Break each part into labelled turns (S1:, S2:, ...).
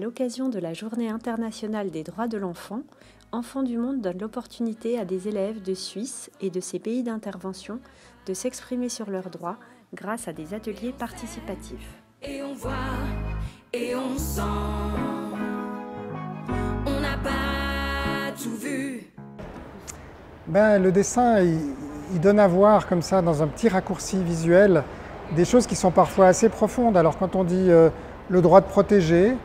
S1: l'occasion de la Journée internationale des droits de l'enfant, Enfants du Monde donne l'opportunité à des élèves de Suisse et de ses pays d'intervention de s'exprimer sur leurs droits grâce à des ateliers participatifs.
S2: Et on voit, et on sent, on n'a pas tout vu.
S3: Le dessin, il donne à voir comme ça, dans un petit raccourci visuel, des choses qui sont parfois assez profondes. Alors quand on dit le droit de protéger,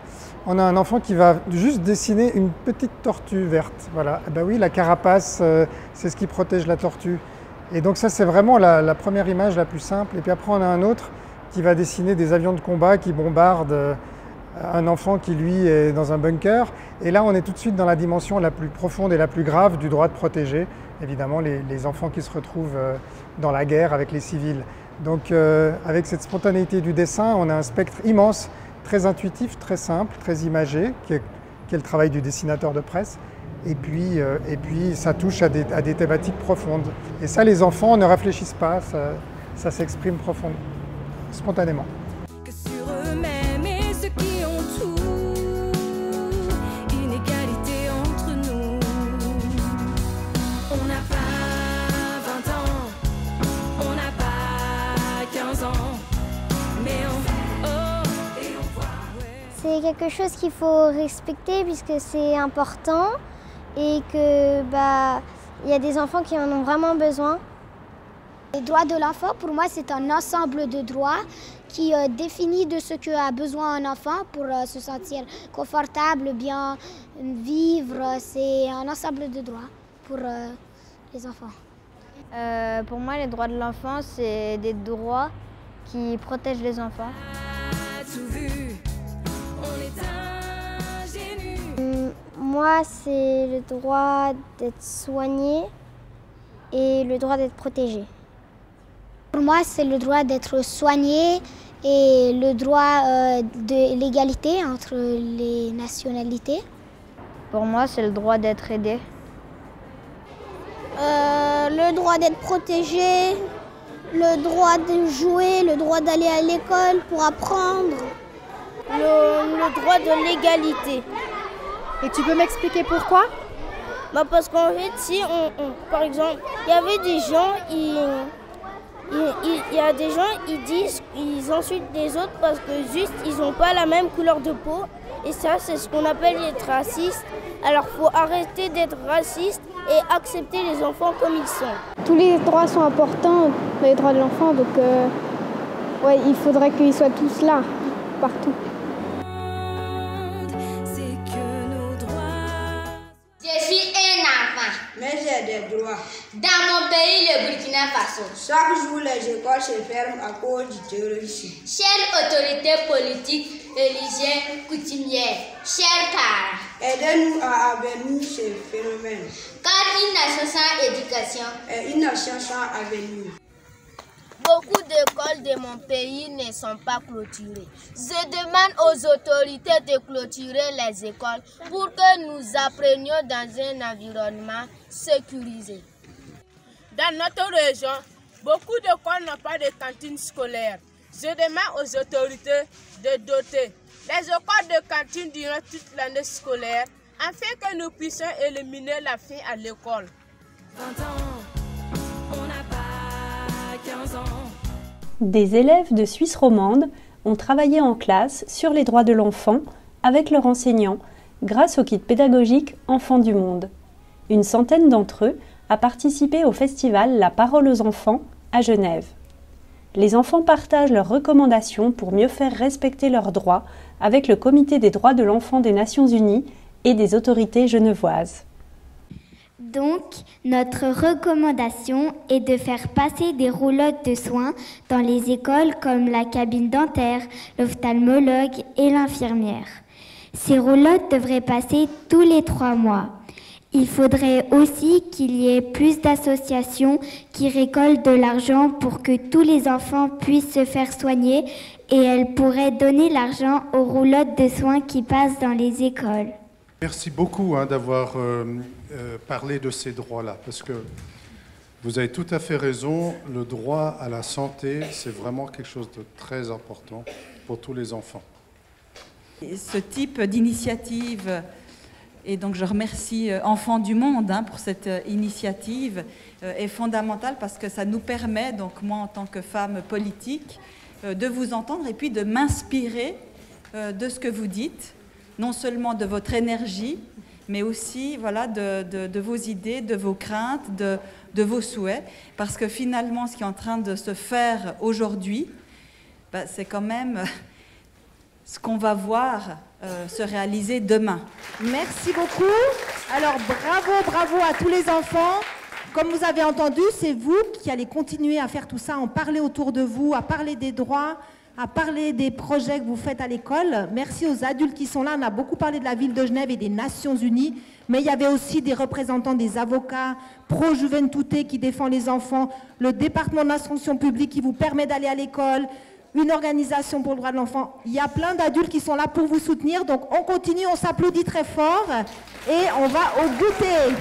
S3: on a un enfant qui va juste dessiner une petite tortue verte. Voilà. Et oui, la carapace, c'est ce qui protège la tortue. Et donc ça, c'est vraiment la première image la plus simple. Et puis après, on a un autre qui va dessiner des avions de combat qui bombardent un enfant qui, lui, est dans un bunker. Et là, on est tout de suite dans la dimension la plus profonde et la plus grave du droit de protéger, évidemment, les enfants qui se retrouvent dans la guerre avec les civils. Donc, avec cette spontanéité du dessin, on a un spectre immense, très intuitif, très simple, très imagé, qui est le travail du dessinateur de presse. Et puis ça touche à des thématiques profondes. Et ça, les enfants ne réfléchissent pas, ça s'exprime profondément, spontanément.
S2: Que sur eux-mêmes et ceux qui ont tout, inégalité entre nous. On n'a pas 20 ans, on n'a pas 15 ans, mais et on voit.
S4: C'est quelque chose qu'il faut respecter puisque c'est important et que y a des enfants qui en ont vraiment besoin.
S5: Les droits de l'enfant, pour moi, c'est un ensemble de droits qui définit de ce qu'a besoin un enfant pour se sentir confortable, bien vivre. C'est un ensemble de droits pour les enfants.
S6: Pour moi, les droits de l'enfant, c'est des droits qui protègent les enfants.
S4: Moi, c'est le droit d'être soigné et le droit d'être protégé.
S5: Pour moi, c'est le droit d'être soigné et le droit de l'égalité entre les nationalités.
S6: Pour moi, c'est le droit d'être aidé.
S5: Le droit d'être protégé, le droit de jouer, le droit d'aller à l'école pour apprendre.
S7: Le droit de l'égalité.
S8: Et tu peux m'expliquer pourquoi?
S7: Parce qu'en fait, si par exemple, il y avait des gens, il y a des gens, ils insultent les autres parce que juste, ils n'ont pas la même couleur de peau. Et ça, c'est ce qu'on appelle être raciste. Alors, il faut arrêter d'être raciste et accepter les enfants comme ils sont.
S8: Tous les droits sont importants, les droits de l'enfant, donc il faudrait qu'ils soient tous là, partout.
S9: Je suis un enfant.
S10: Mais j'ai des droits.
S9: Dans mon pays, le Burkina Faso.
S10: Chaque jour, les écoles se ferment à cause du terrorisme.
S9: Chères autorités politiques, religieuses, coutumières, chers parents,
S10: aidez-nous à avenir ces phénomènes.
S9: Car une nation sans éducation
S10: est une nation sans avenir.
S7: Beaucoup d'écoles de mon pays ne sont pas clôturées. Je demande aux autorités de clôturer les écoles pour que nous apprenions dans un environnement sécurisé.
S11: Dans notre région, beaucoup d'écoles n'ont pas de cantine scolaire. Je demande aux autorités de doter les écoles de cantines durant toute l'année scolaire afin que nous puissions éliminer la faim à l'école.
S2: 20 ans, on n'a pas 15 ans.
S1: Des élèves de Suisse romande ont travaillé en classe sur les droits de l'enfant avec leurs enseignants grâce au kit pédagogique Enfants du Monde. Une centaine d'entre eux a participé au festival La Parole aux enfants à Genève. Les enfants partagent leurs recommandations pour mieux faire respecter leurs droits avec le Comité des droits de l'enfant des Nations Unies et des autorités genevoises.
S4: Donc, notre recommandation est de faire passer des roulottes de soins dans les écoles comme la cabine dentaire, l'ophtalmologue et l'infirmière. Ces roulottes devraient passer tous les 3 mois. Il faudrait aussi qu'il y ait plus d'associations qui récoltent de l'argent pour que tous les enfants puissent se faire soigner et elles pourraient donner l'argent aux roulottes de soins qui passent dans les écoles.
S12: Merci beaucoup d'avoir parlé de ces droits-là, parce que vous avez tout à fait raison, le droit à la santé, c'est vraiment quelque chose de très important pour tous les enfants.
S13: Ce type d'initiative, et donc je remercie Enfants du Monde pour cette initiative, est fondamentale parce que ça nous permet, donc moi en tant que femme politique, de vous entendre et puis de m'inspirer de ce que vous dites, non seulement de votre énergie, mais aussi voilà, de vos idées, de vos craintes, de vos souhaits, parce que finalement ce qui est en train de se faire aujourd'hui, c'est quand même ce qu'on va voir se réaliser demain.
S14: Merci beaucoup. Alors bravo à tous les enfants. Comme vous avez entendu, c'est vous qui allez continuer à faire tout ça, à en parler autour de vous, à parler des droits, à parler des projets que vous faites à l'école. Merci aux adultes qui sont là. On a beaucoup parlé de la ville de Genève et des Nations Unies, mais il y avait aussi des représentants des avocats, Pro Juventute qui défend les enfants, le département de l'instruction publique qui vous permet d'aller à l'école, une organisation pour le droit de l'enfant. Il y a plein d'adultes qui sont là pour vous soutenir. Donc on continue, on s'applaudit très fort et on va au goûter.